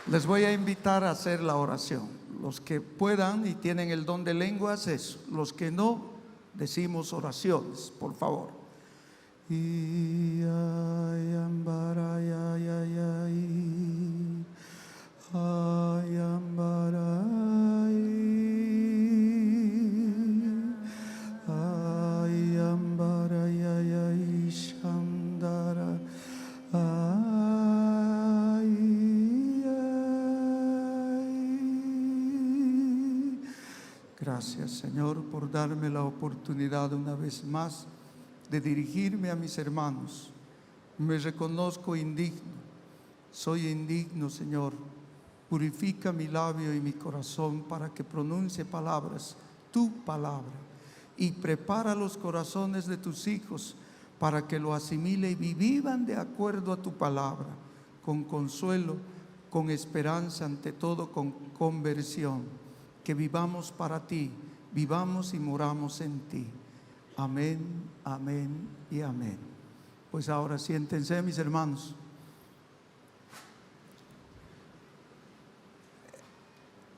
Les voy a invitar a hacer la oración. Los que puedan y tienen el don de lenguas, eso. Los que no, decimos oraciones, por favor. Gracias, Señor, por darme la oportunidad una vez más de dirigirme a mis hermanos. Me reconozco indigno, soy indigno, Señor. Purifica mi labio y mi corazón para que pronuncie palabras, tu palabra, y prepara los corazones de tus hijos para que lo asimile y vivan de acuerdo a tu palabra, con consuelo, con esperanza, ante todo con conversión. Que vivamos para ti, vivamos y moramos en ti. Amén, amén y amén. Pues ahora siéntense, mis hermanos.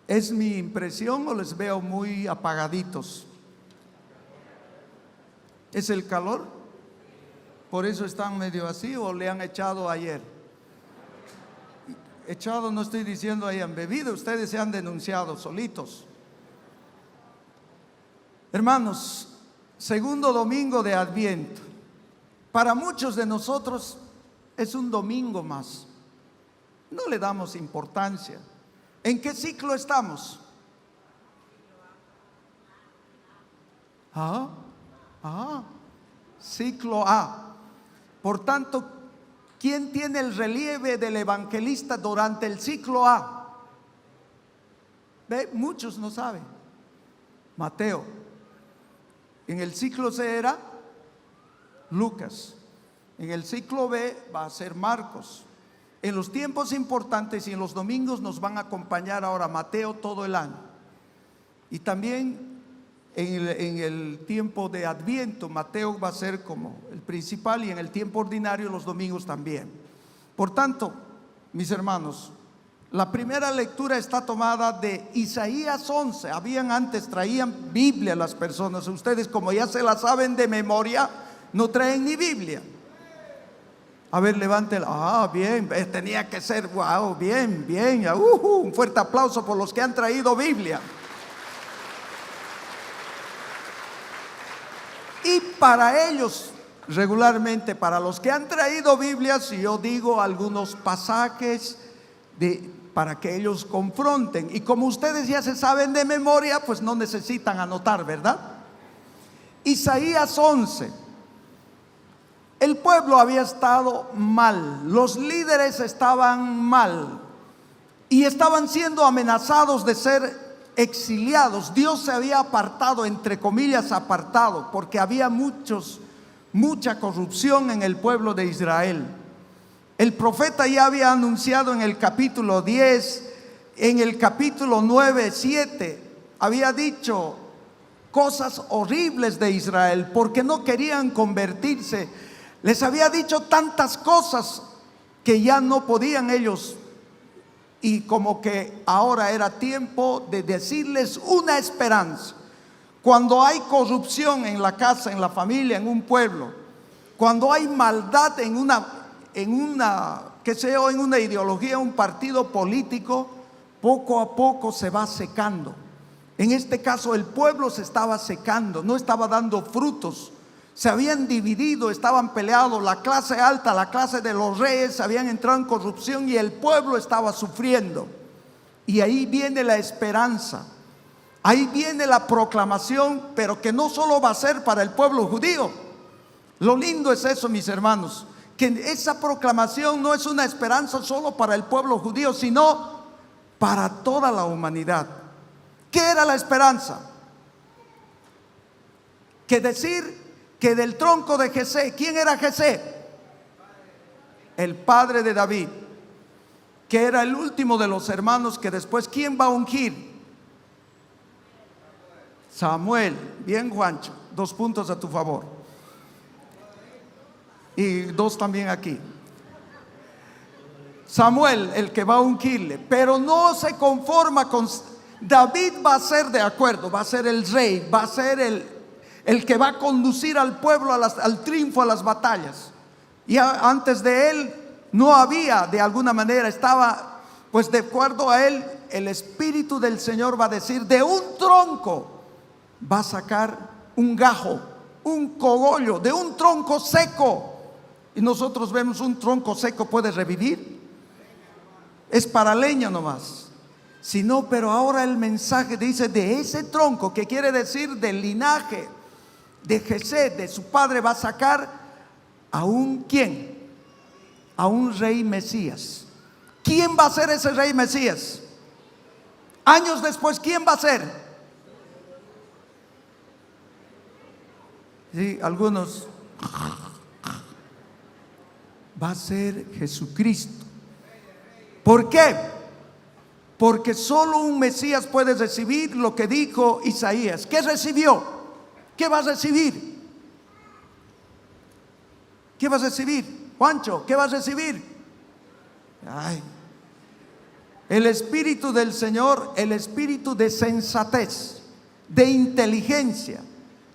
¿Es mi impresión o les veo muy apagaditos? ¿Es el calor? ¿Por eso están medio así o le han echado ayer? Echado no estoy diciendo hayan bebido, ustedes se han denunciado solitos. Hermanos, segundo domingo de Adviento. Para muchos de nosotros es un domingo más. No le damos importancia. ¿En qué ciclo estamos? Ciclo A. Por tanto, ¿quién tiene el relieve del evangelista durante el ciclo A? ¿Ve? Muchos no saben. Mateo. En el ciclo C era Lucas. En el ciclo B va a ser Marcos. En los tiempos importantes y en los domingos nos van a acompañar ahora Mateo todo el año. Y también en el tiempo de Adviento, Mateo va a ser como el principal, y en el tiempo ordinario los domingos también. Por tanto, mis hermanos, la primera lectura está tomada de Isaías 11. Traían Biblia las personas. Ustedes, como ya se la saben de memoria, no traen ni Biblia. A ver, levántela. Bien, tenía que ser, wow, bien. Un fuerte aplauso por los que han traído Biblia. Y para ellos, regularmente, para los que han traído Biblias, yo digo algunos pasajes para que ellos confronten. Y como ustedes ya se saben de memoria, pues no necesitan anotar, ¿verdad? Isaías 11. El pueblo había estado mal, los líderes estaban mal y estaban siendo amenazados de ser exiliados. Dios se había apartado, entre comillas apartado, porque había mucha corrupción en el pueblo de Israel. El profeta ya había anunciado en el capítulo 10, en el capítulo 9, 7, había dicho cosas horribles de Israel porque no querían convertirse. Les había dicho tantas cosas que ya no podían ellos, y como que ahora era tiempo de decirles una esperanza. Cuando hay corrupción en la casa, en la familia, en un pueblo, cuando hay maldad en una ideología, un partido político, poco a poco se va secando. En este caso el pueblo se estaba secando, no estaba dando frutos. Se habían dividido, estaban peleados, la clase alta, la clase de los reyes habían entrado en corrupción y el pueblo estaba sufriendo. Y ahí viene la esperanza, ahí viene la proclamación, pero que no solo va a ser para el pueblo judío. Lo lindo es eso, mis hermanos, que esa proclamación no es una esperanza solo para el pueblo judío, sino para toda la humanidad. ¿Qué era la esperanza? Que decir que del tronco de Jesé, ¿quién era Jesé? El padre de David, que era el último de los hermanos que después, ¿quién va a ungir? Samuel. Bien, Juancho, 2 puntos a tu favor. Y 2 también aquí. Samuel el que va a ungirle, pero no se conforma con David. Va a ser de acuerdo, va a ser el rey, va a ser el que va a conducir al pueblo al triunfo, a las batallas. Y antes de él no había, de alguna manera estaba, pues de acuerdo a él, el Espíritu del Señor va a decir: de un tronco va a sacar un gajo, un cogollo, de un tronco seco. Y nosotros vemos un tronco seco puede revivir. Es para leña nomás. Si no, pero ahora el mensaje dice: de ese tronco, que quiere decir del linaje de Jesé, de su padre, va a sacar a un ¿quién? A un rey Mesías. ¿Quién va a ser ese rey Mesías? Años después, ¿quién va a ser? Sí, algunos. Va a ser Jesucristo. ¿Por qué? Porque solo un Mesías puede recibir lo que dijo Isaías. ¿Qué recibió? ¿Qué va a recibir? ¿Qué va a recibir? Juancho, ¿qué va a recibir? Ay, el Espíritu del Señor, el Espíritu de sensatez, de inteligencia,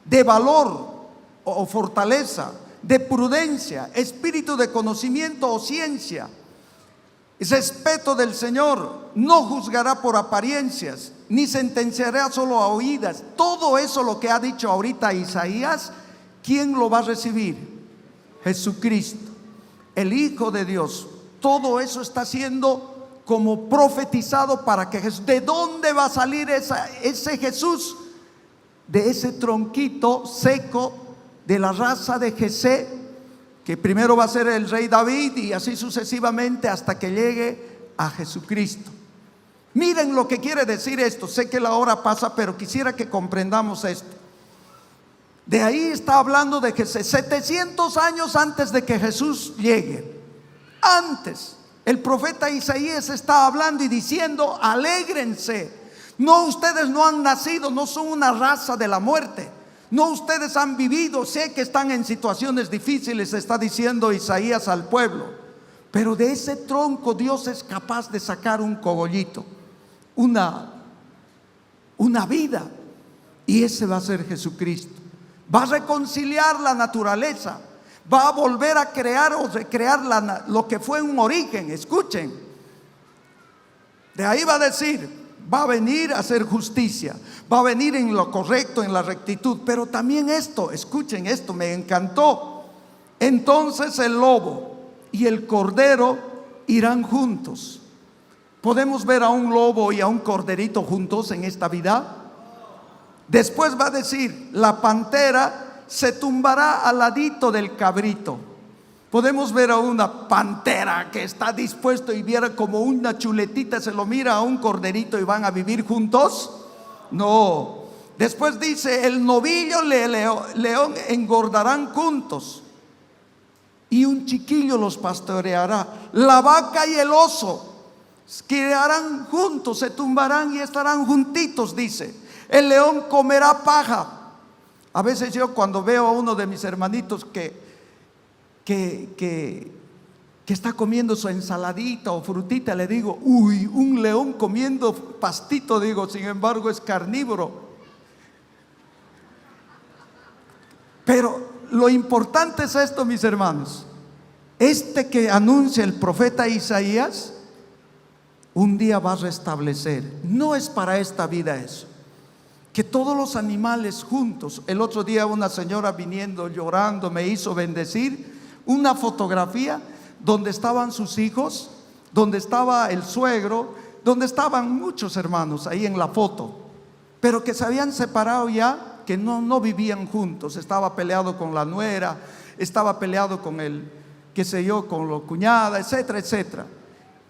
de valor o fortaleza, de prudencia, espíritu de conocimiento o ciencia, respeto del Señor. No juzgará por apariencias, ni sentenciará solo a oídas. Todo eso, lo que ha dicho ahorita Isaías, ¿quién lo va a recibir? Jesucristo, el Hijo de Dios. Todo eso está siendo como profetizado para que Jesús. ¿De dónde va a salir ese Jesús? De ese tronquito seco de la raza de Jesé, que primero va a ser el rey David, y así sucesivamente hasta que llegue a Jesucristo. Miren lo que quiere decir esto. Sé que la hora pasa, pero quisiera que comprendamos esto. De ahí está hablando de Jesé 700 años antes de que Jesús llegue. Antes, el profeta Isaías está hablando y diciendo: alégrense. No, ustedes no han nacido, no son una raza de la muerte. No, ustedes han vivido, sé que están en situaciones difíciles, está diciendo Isaías al pueblo, pero de ese tronco Dios es capaz de sacar un cogollito, una vida, y ese va a ser Jesucristo. Va a reconciliar la naturaleza, va a volver a crear o recrear lo que fue un origen. Escuchen, de ahí va a decir: va a venir a hacer justicia, va a venir en lo correcto, en la rectitud. Pero también esto, escuchen esto, me encantó. Entonces el lobo y el cordero irán juntos. ¿Podemos ver a un lobo y a un corderito juntos en esta vida? Después va a decir: la pantera se tumbará al ladito del cabrito. Podemos ver a una pantera que está dispuesto y viera como una chuletita, se lo mira a un corderito y van a vivir juntos. No. Después dice: el novillo y el león engordarán juntos, y un chiquillo los pastoreará. La vaca y el oso criarán juntos, se tumbarán y estarán juntitos, dice. El león comerá paja. A veces yo, cuando veo a uno de mis hermanitos que está comiendo su ensaladita o frutita, le digo: uy, un león comiendo pastito, digo, sin embargo es carnívoro. Pero lo importante es esto, mis hermanos: que anuncia el profeta Isaías, un día va a restablecer. No es para esta vida eso, que todos los animales juntos. El otro día una señora viniendo llorando me hizo bendecir una fotografía donde estaban sus hijos, donde estaba el suegro, donde estaban muchos hermanos ahí en la foto, pero que se habían separado ya, que no vivían juntos. Estaba peleado con la nuera, estaba peleado con el, qué sé yo, con la cuñada, etcétera, etcétera.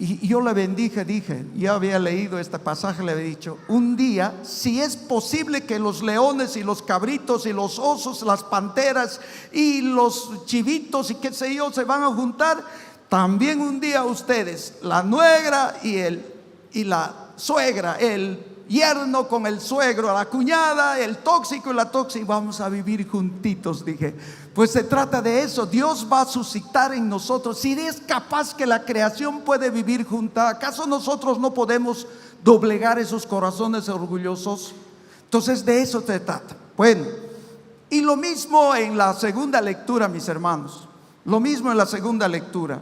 Y yo le bendije, dije, yo había leído este pasaje, le había dicho: un día, si es posible que los leones y los cabritos y los osos, las panteras y los chivitos y qué sé yo se van a juntar, también un día ustedes, la nuera y la suegra, él yerno con el suegro, la cuñada, el tóxico y la tóxica, vamos a vivir juntitos, dije. Pues se trata de eso. Dios va a suscitar en nosotros, si es capaz que la creación puede vivir junta, ¿acaso nosotros no podemos doblegar esos corazones orgullosos? Entonces de eso se trata. Bueno, y lo mismo en la segunda lectura, mis hermanos, lo mismo en la segunda lectura.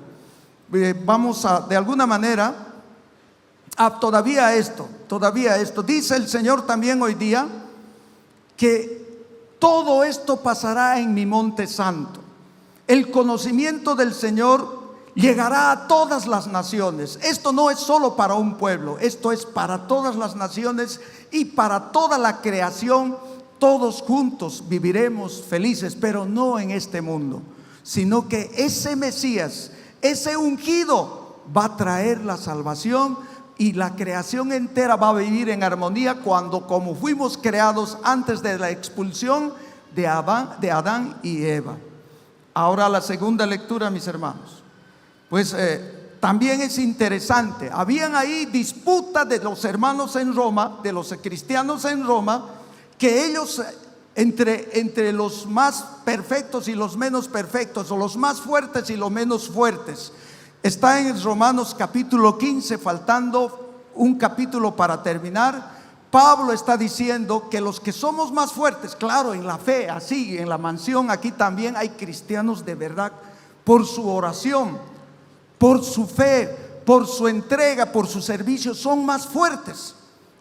Vamos a, de alguna manera, todavía esto, dice el Señor también hoy día, que todo esto pasará en mi monte santo. El conocimiento del Señor llegará a todas las naciones. Esto no es solo para un pueblo, esto es para todas las naciones y para toda la creación. Todos juntos viviremos felices, pero no en este mundo, sino que ese Mesías, ese ungido, va a traer la salvación y la creación entera va a vivir en armonía cuando, como fuimos creados antes de la expulsión de Adán y Eva. Ahora la segunda lectura, mis hermanos, pues también es interesante. Habían ahí disputa de los hermanos en Roma, de los cristianos en Roma, que ellos entre los más perfectos y los menos perfectos, o los más fuertes y los menos fuertes. Está en Romanos capítulo 15, faltando un capítulo para terminar. Pablo está diciendo que los que somos más fuertes, claro, en la fe, así en la mansión, aquí también hay cristianos de verdad, por su oración, por su fe, por su entrega, por su servicio, son más fuertes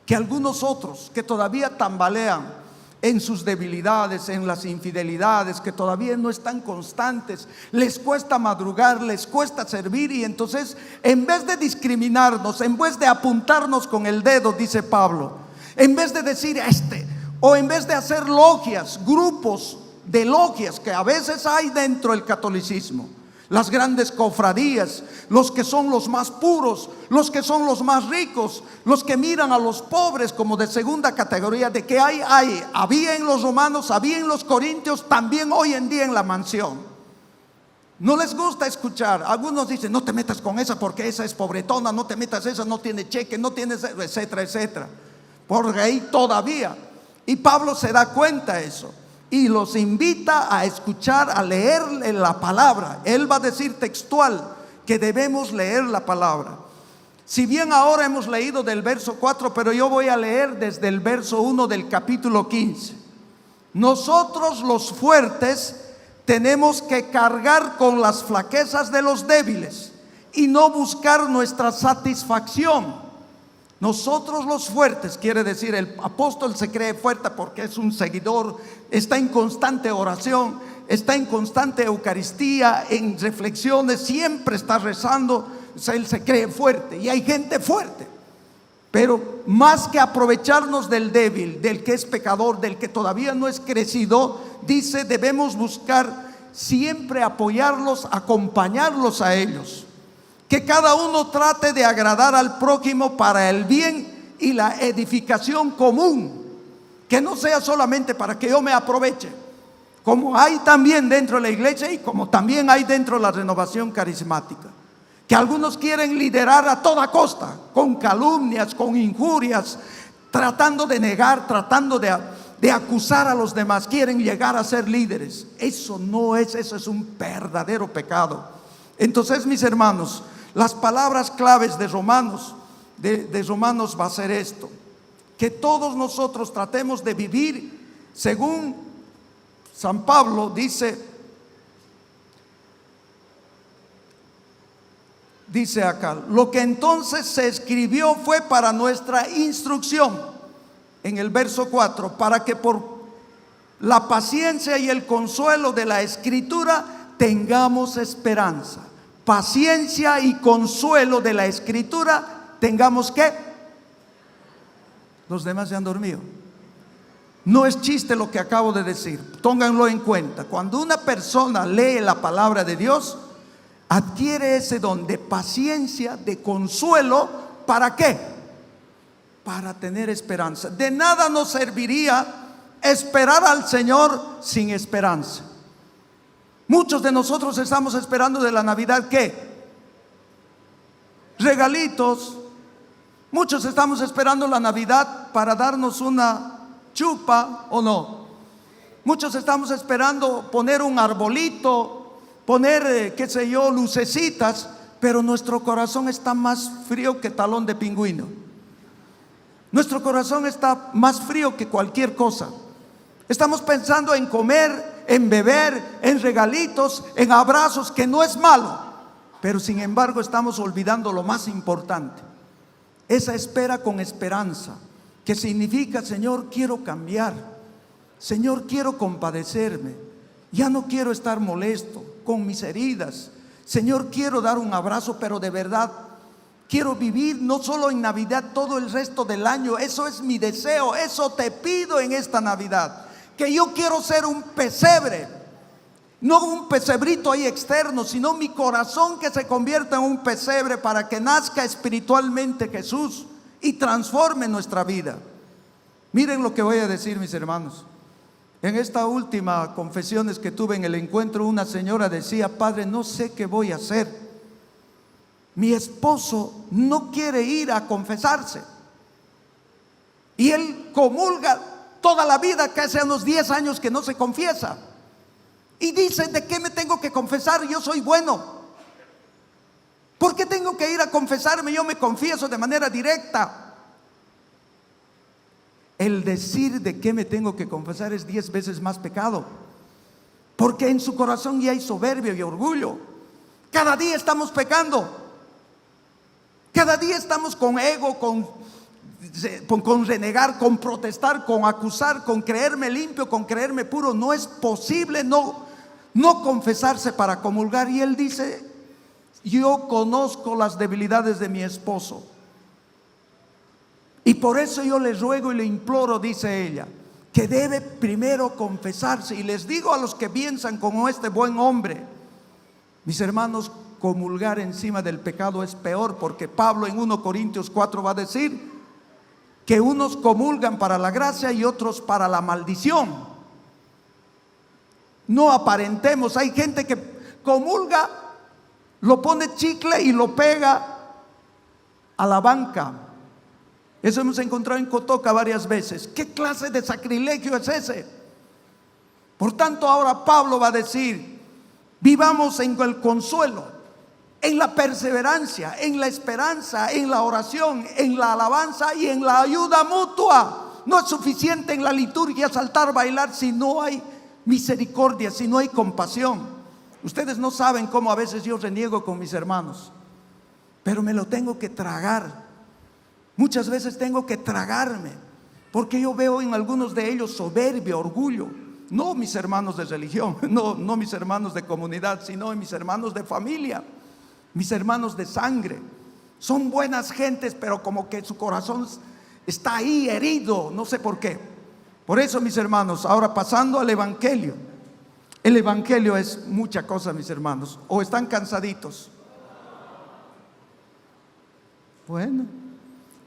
que algunos otros que todavía tambalean en sus debilidades, en las infidelidades, que todavía no están constantes, les cuesta madrugar, les cuesta servir. Y entonces, en vez de discriminarnos, en vez de apuntarnos con el dedo, dice Pablo, en vez de decir o en vez de hacer logias, grupos de logias que a veces hay dentro del catolicismo, las grandes cofradías, los que son los más puros, los que son los más ricos, los que miran a los pobres como de segunda categoría, de que había en los romanos, había en los corintios, también hoy en día en la mansión. No les gusta escuchar. Algunos dicen, no te metas con esa porque esa es pobretona, no te metas, esa no tiene cheque, no tiene, etcétera, etcétera. Porque ahí todavía. Y Pablo se da cuenta de eso y los invita a escuchar, a leer la palabra. Él va a decir textual que debemos leer la palabra. Si bien ahora hemos leído del verso 4, pero yo voy a leer desde el verso 1 del capítulo 15. Nosotros los fuertes tenemos que cargar con las flaquezas de los débiles y no buscar nuestra satisfacción. Nosotros los fuertes, quiere decir, el apóstol se cree fuerte porque es un seguidor, está en constante oración, está en constante Eucaristía, en reflexiones, siempre está rezando. Él se cree fuerte y hay gente fuerte, pero más que aprovecharnos del débil, del que es pecador, del que todavía no es crecido, dice, debemos buscar siempre apoyarlos, acompañarlos a ellos. Que cada uno trate de agradar al prójimo para el bien y la edificación común, que no sea solamente para que yo me aproveche, como hay también dentro de la iglesia y como también hay dentro de la renovación carismática, que algunos quieren liderar a toda costa, con calumnias, con injurias, tratando de negar, tratando de acusar a los demás, quieren llegar a ser líderes. Eso es un verdadero pecado. Entonces, mis hermanos, las palabras claves de Romanos va a ser esto: que todos nosotros tratemos de vivir según San Pablo dice acá, lo que entonces se escribió fue para nuestra instrucción, en el verso 4, para que por la paciencia y el consuelo de la Escritura tengamos esperanza. Paciencia y consuelo de la Escritura tengamos. ¿Qué? Los demás se han dormido. No es chiste lo que acabo de decir, tónganlo en cuenta. Cuando una persona lee la palabra de Dios, adquiere ese don de paciencia, de consuelo. ¿Para qué? Para tener esperanza. De nada nos serviría esperar al Señor sin esperanza. Muchos de nosotros estamos esperando de la Navidad, ¿qué? Regalitos, Muchos estamos esperando la Navidad para darnos una chupa, ¿o no? Muchos estamos esperando poner un arbolito, poner, qué sé yo, lucecitas, pero nuestro corazón está más frío que talón de pingüino. Nuestro corazón está más frío que cualquier cosa. Estamos pensando en comer, en beber, en regalitos, en abrazos, que no es malo, pero sin embargo estamos olvidando lo más importante. Esa espera con esperanza, que significa: Señor, quiero cambiar. Señor, quiero compadecerme. Ya no quiero estar molesto con mis heridas. Señor, quiero dar un abrazo, pero de verdad quiero vivir no solo en Navidad, todo el resto del año. Eso es mi deseo, eso te pido en esta Navidad. Que yo quiero ser un pesebre, no un pesebrito ahí externo, sino mi corazón que se convierta en un pesebre para que nazca espiritualmente Jesús y transforme nuestra vida. Miren lo que voy a decir, mis hermanos. En esta última confesiones que tuve en el encuentro, una señora decía: Padre, no sé qué voy a hacer. Mi esposo no quiere ir a confesarse y él comulga toda la vida, que hace unos 10 años que no se confiesa, y dice: ¿de qué me tengo que confesar? Yo soy bueno. ¿Por qué tengo que ir a confesarme? Yo me confieso de manera directa. El decir de qué me tengo que confesar es 10 veces más pecado, porque en su corazón ya hay soberbia y orgullo. Cada día estamos pecando, cada día estamos con ego, con renegar, con protestar, con acusar, con creerme limpio, con creerme puro. No es posible no confesarse para comulgar. Y él dice: yo conozco las debilidades de mi esposo, y por eso yo le ruego y le imploro, dice ella, que debe primero confesarse. Y les digo a los que piensan como este buen hombre, mis hermanos, comulgar encima del pecado es peor, porque Pablo en 1 Corintios 4 va a decir que unos comulgan para la gracia y otros para la maldición. No aparentemos. Hay gente que comulga, lo pone chicle y lo pega a la banca. Eso hemos encontrado en Cotoca varias veces. ¿Qué clase de sacrilegio es ese? Por tanto, ahora Pablo va a decir: vivamos en el consuelo, en la perseverancia, en la esperanza, en la oración, en la alabanza y en la ayuda mutua. No es suficiente en la liturgia saltar, bailar, si no hay misericordia, si no hay compasión. Ustedes no saben cómo a veces yo reniego con mis hermanos, pero me lo tengo que tragar. Muchas veces tengo que tragarme, porque yo veo en algunos de ellos soberbia, orgullo. No mis hermanos de religión, no mis hermanos de comunidad, sino mis hermanos de familia, mis hermanos de sangre. Son buenas gentes, pero como que su corazón está ahí herido, no sé por qué. Por eso, mis hermanos, ahora pasando al Evangelio. El Evangelio es mucha cosa, mis hermanos. ¿O están cansaditos? Bueno.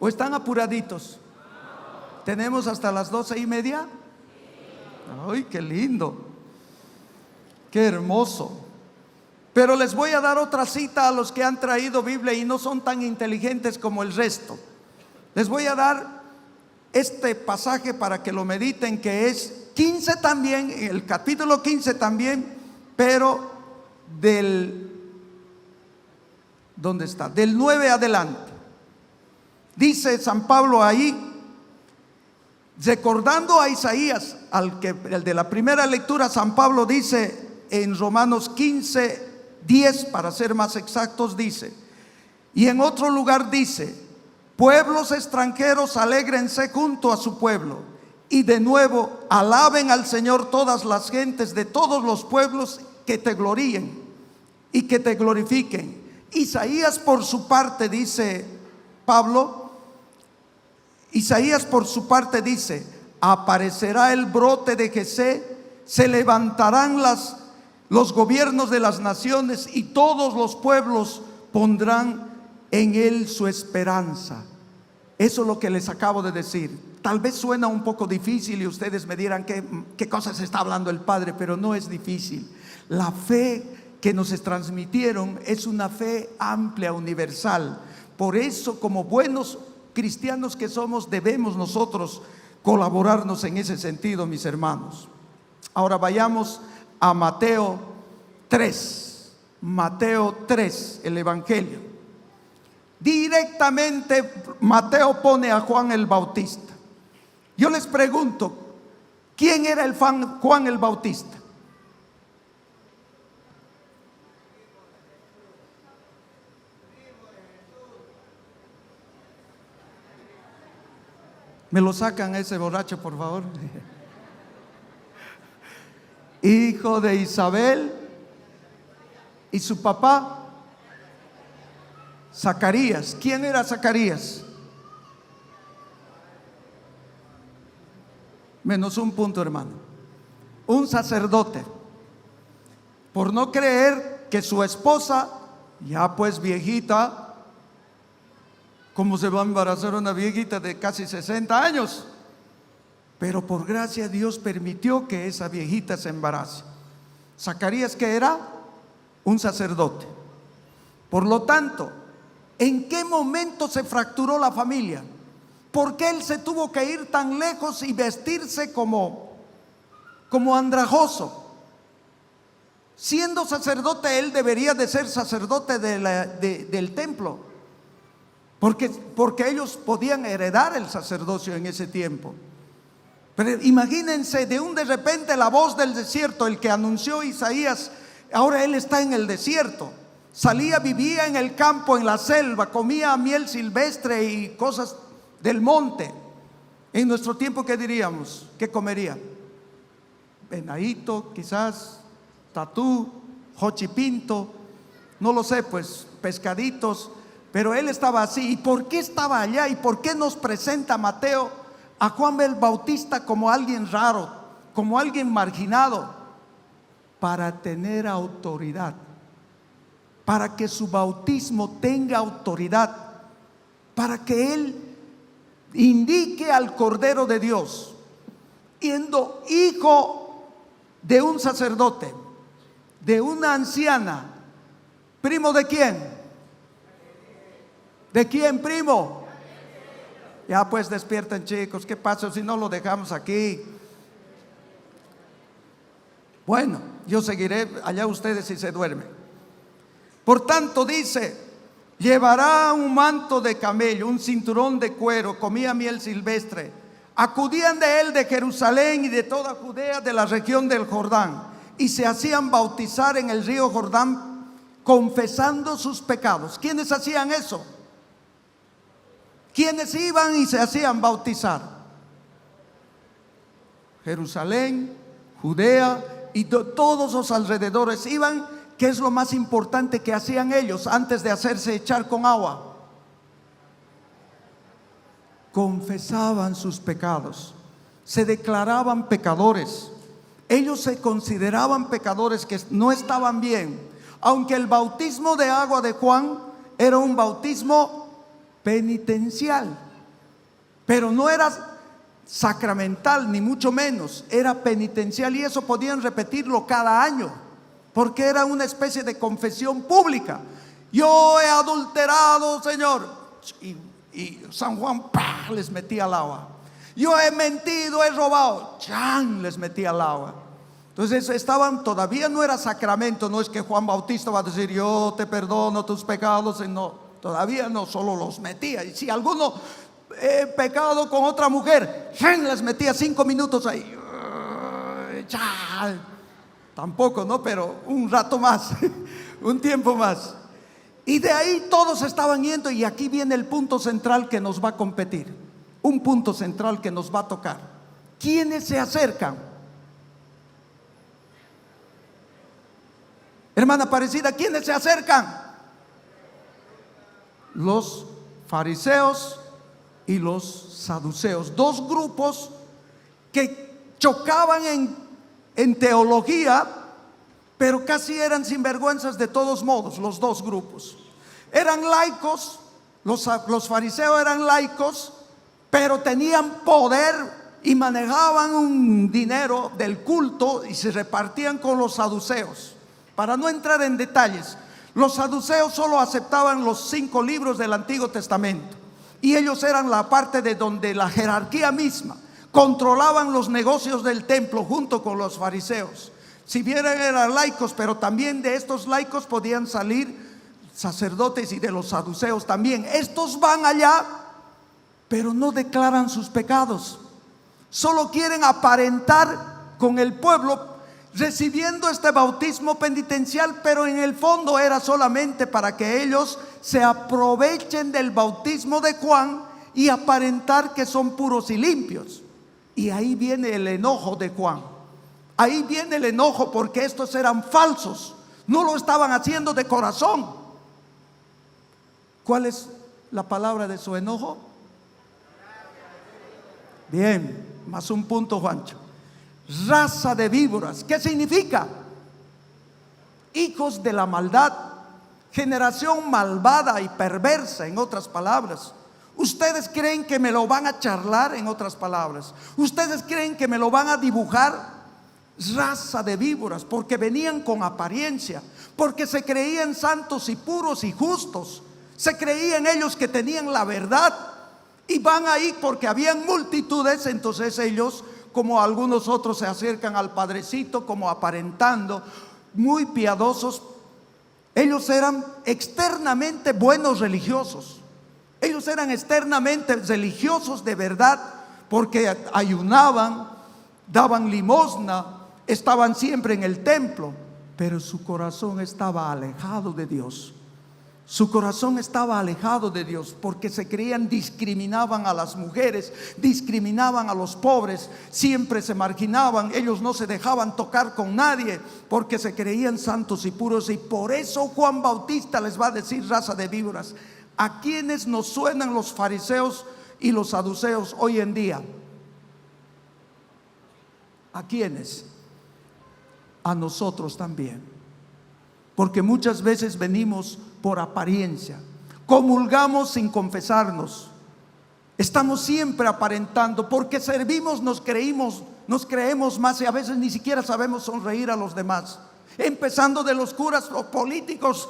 ¿O están apuraditos? ¿Tenemos hasta las 12:30? ¡Ay, qué lindo! ¡Qué hermoso! Pero les voy a dar otra cita a los que han traído Biblia y no son tan inteligentes como el resto. Les voy a dar este pasaje para que lo mediten, que es 15 también, el capítulo 15 también, pero ¿dónde está? Del 9 adelante. Dice San Pablo ahí, recordando a Isaías, el de la primera lectura. San Pablo dice en Romanos 15:10, para ser más exactos, dice: y en otro lugar dice: pueblos extranjeros, alégrense junto a su pueblo, y de nuevo alaben al Señor todas las gentes de todos los pueblos, que te gloríen y que te glorifiquen. Isaías por su parte dice, Isaías por su parte dice: aparecerá el brote de Jesé, se levantarán los gobiernos de las naciones, y todos los pueblos pondrán en él su esperanza. Eso es lo que les acabo de decir. Tal vez suena un poco difícil y ustedes me dirán qué cosas está hablando el Padre, pero no es difícil. La fe que nos transmitieron es una fe amplia, universal. Por eso, como buenos cristianos que somos, debemos nosotros colaborarnos en ese sentido, mis hermanos. Ahora vayamos a Mateo 3, Mateo 3, el Evangelio. Directamente Mateo pone a Juan el Bautista. Yo les pregunto, ¿quién era el Juan el Bautista? ¿Me lo sacan a ese borracho, por favor? Hijo de Isabel. ¿Y su papá? Zacarías. ¿Quién era Zacarías? Menos un punto, hermano. Un sacerdote. Por no creer que su esposa, ya pues viejita, ¿cómo se va a embarazar una viejita de casi 60 años? Pero por gracia Dios permitió que esa viejita se embarace. Zacarías, ¿qué era? Un sacerdote. Por lo tanto, ¿en qué momento se fracturó la familia? ¿Por qué él se tuvo que ir tan lejos y vestirse como andrajoso? Siendo sacerdote, él debería de ser sacerdote del templo. Porque ellos podían heredar el sacerdocio en ese tiempo. Pero imagínense, de repente la voz del desierto, el que anunció Isaías, ahora él está en el desierto. Salía, vivía en el campo, en la selva, comía miel silvestre y cosas del monte. En nuestro tiempo, ¿qué diríamos? ¿Qué comería? Venadito, quizás, tatú, jochipinto, no lo sé, pues pescaditos. Pero él estaba así. ¿Y por qué estaba allá? ¿Y por qué nos presenta Mateo a Juan el Bautista como alguien raro, como alguien marginado? Para tener autoridad, para que su bautismo tenga autoridad, para que él indique al Cordero de Dios, siendo hijo de un sacerdote, de una anciana. ¿Primo de quién? ¿De quién, primo? Ya pues despierten, chicos. ¿Qué pasa si no lo dejamos aquí? Bueno, yo seguiré, allá ustedes si se duermen. Por tanto dice, llevará un manto de camello, un cinturón de cuero, comía miel silvestre. Acudían de él de Jerusalén y de toda Judea, de la región del Jordán, y se hacían bautizar en el río Jordán, confesando sus pecados. ¿Quiénes hacían eso? ¿Quiénes iban y se hacían bautizar? Jerusalén, Judea y todos los alrededores iban. ¿Qué es lo más importante que hacían ellos antes de hacerse echar con agua? Confesaban sus pecados, se declaraban pecadores. Ellos se consideraban pecadores que no estaban bien. Aunque el bautismo de agua de Juan era un bautismo penitencial, pero no era sacramental, ni mucho menos, era penitencial, y eso podían repetirlo cada año, porque era una especie de confesión pública. Yo he adulterado, Señor, y San Juan les metía al agua. Yo he mentido, he robado, les metía al agua. Entonces estaban, todavía no era sacramento. No es que Juan Bautista va a decir yo te perdono tus pecados, no, todavía no, solo los metía. Y si alguno pecado con otra mujer, les metía 5 minutos ahí. Tampoco, no, pero un rato más, un tiempo más. Y de ahí todos estaban yendo. Y aquí viene el punto central que nos va a competir, un punto central que nos va a tocar. ¿Quiénes se acercan? Hermana Aparecida, ¿quiénes se acercan? Los fariseos y los saduceos, dos grupos que chocaban en teología, pero casi eran sinvergüenzas de todos modos. Los dos grupos eran laicos. Los fariseos eran laicos, pero tenían poder y manejaban un dinero del culto y se repartían con los saduceos. Para no entrar en detalles, los saduceos solo aceptaban los 5 libros del Antiguo Testamento, y ellos eran la parte de donde la jerarquía misma controlaban los negocios del templo junto con los fariseos. Si bien eran laicos, pero también de estos laicos podían salir sacerdotes, y de los saduceos también. Estos van allá, pero no declaran sus pecados, solo quieren aparentar con el pueblo recibiendo este bautismo penitencial, pero en el fondo era solamente para que ellos se aprovechen del bautismo de Juan y aparentar que son puros y limpios. Y ahí viene el enojo de Juan, ahí viene el enojo, porque estos eran falsos, no lo estaban haciendo de corazón. ¿Cuál es la palabra de su enojo? Bien, más un punto, Juancho. Raza de víboras. ¿Qué significa? Hijos de la maldad, generación malvada y perversa, en otras palabras. ¿Ustedes creen que me lo van a charlar? En otras palabras, ¿ustedes creen que me lo van a dibujar? Raza de víboras, porque venían con apariencia, porque se creían santos y puros y justos, se creían ellos que tenían la verdad, y van ahí porque habían multitudes. Entonces ellos, como algunos otros, se acercan al Padrecito como aparentando muy piadosos. Ellos eran externamente buenos religiosos, ellos eran externamente religiosos de verdad, porque ayunaban, daban limosna, estaban siempre en el templo, pero su corazón estaba alejado de Dios. Su corazón estaba alejado de Dios, porque se creían, discriminaban a las mujeres, discriminaban a los pobres, siempre se marginaban. Ellos no se dejaban tocar con nadie, porque se creían santos y puros. Y por eso Juan Bautista les va a decir raza de víboras. ¿A quiénes nos suenan los fariseos y los saduceos hoy en día? ¿A quiénes? A nosotros también, porque muchas veces venimos por apariencia, comulgamos sin confesarnos, estamos siempre aparentando, porque servimos, nos creemos más, y a veces ni siquiera sabemos sonreír a los demás, empezando de los curas, los políticos.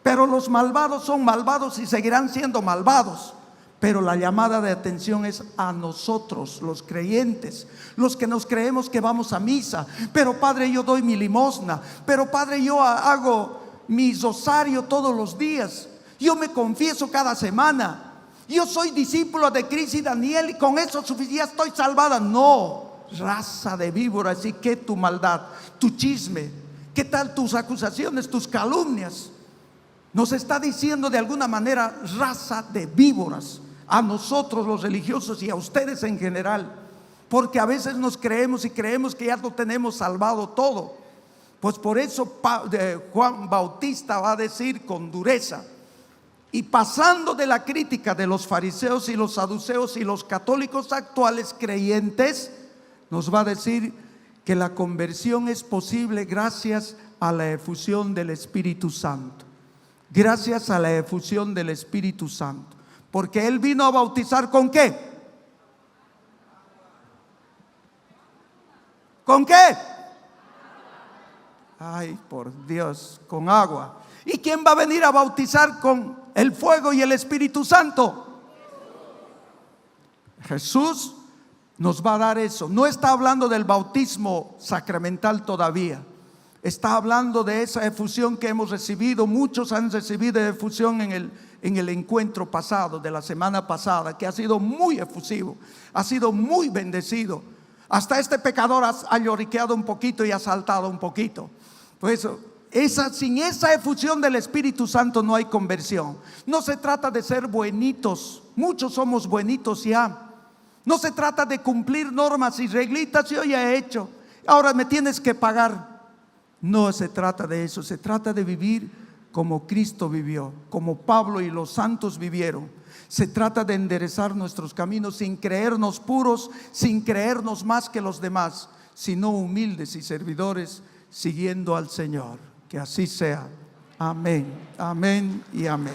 Pero los malvados son malvados y seguirán siendo malvados. Pero la llamada de atención es a nosotros, los creyentes, los que nos creemos que vamos a misa. Pero Padre, yo doy mi limosna. Pero Padre, yo hago mi rosario todos los días. Yo me confieso cada semana. Yo soy discípulo de Cris y Daniel, y con eso ya estoy salvada. No, raza de víboras. ¿Y qué tu maldad, tu chisme? ¿Qué tal tus acusaciones, tus calumnias? Nos está diciendo de alguna manera raza de víboras, a nosotros los religiosos y a ustedes en general, porque a veces nos creemos y creemos que ya lo tenemos salvado todo. Pues por eso Juan Bautista va a decir con dureza, y pasando de la crítica de los fariseos y los saduceos y los católicos actuales creyentes, nos va a decir que la conversión es posible gracias a la efusión del Espíritu Santo. Gracias a la efusión del Espíritu Santo, porque Él vino a bautizar ¿con qué? ¿Con qué? Ay, por Dios, con agua. ¿Y quién va a venir a bautizar con el fuego y el Espíritu Santo? Jesús nos va a dar eso. No está hablando del bautismo sacramental todavía. Está hablando de esa efusión que hemos recibido. Muchos han recibido efusión en el encuentro pasado, de la semana pasada, que ha sido muy efusivo, ha sido muy bendecido. Hasta este pecador ha lloriqueado un poquito y ha saltado un poquito. Pues sin esa efusión del Espíritu Santo no hay conversión. No se trata de ser buenitos, muchos somos buenitos ya. No se trata de cumplir normas y reglitas. Yo ya he hecho, ahora me tienes que pagar. No se trata de eso, se trata de vivir como Cristo vivió, como Pablo y los santos vivieron. Se trata de enderezar nuestros caminos sin creernos puros, sin creernos más que los demás, sino humildes y servidores, siguiendo al Señor. Que así sea. Amén, amén y amén.